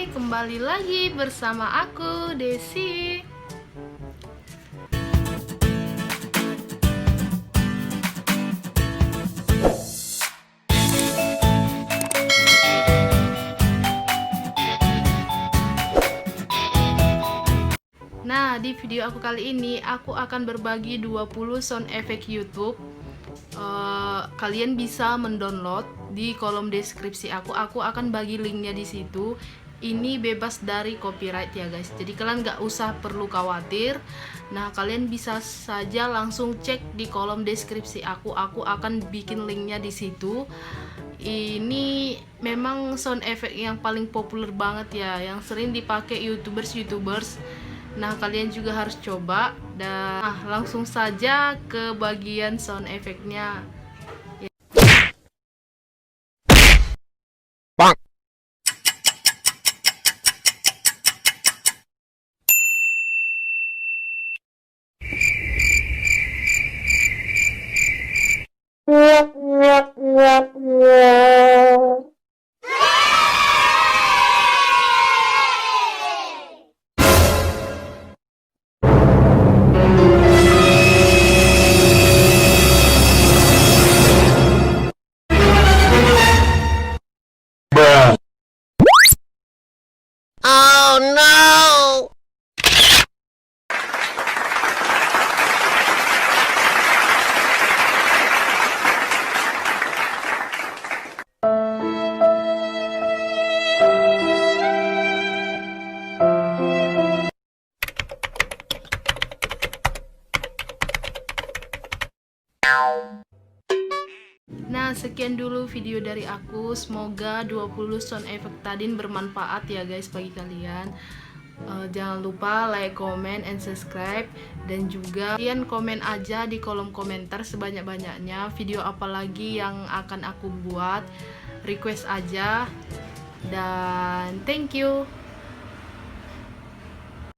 Hai, kembali lagi bersama aku, Desi. Nah, di video aku kali ini, aku akan berbagi 20 sound effect YouTube. Kalian bisa mendownload di kolom deskripsi aku. Aku akan bagi linknya di situ. Ini bebas dari copyright ya guys, jadi kalian nggak usah perlu khawatir. Nah, kalian bisa saja langsung cek di kolom deskripsi aku akan bikin linknya di situ. Ini memang sound effect yang paling populer banget ya, yang sering dipakai youtubers. Nah, kalian juga harus coba. Dan langsung saja ke bagian sound effect-nya. Oh no! Nah, sekian dulu video dari aku. Semoga 20 sound effect tadi bermanfaat ya guys bagi kalian. Jangan lupa like, comment, and subscribe. Dan juga kalian komen aja di kolom komentar sebanyak-banyaknya video apa lagi yang akan aku buat. Request aja. Dan thank you.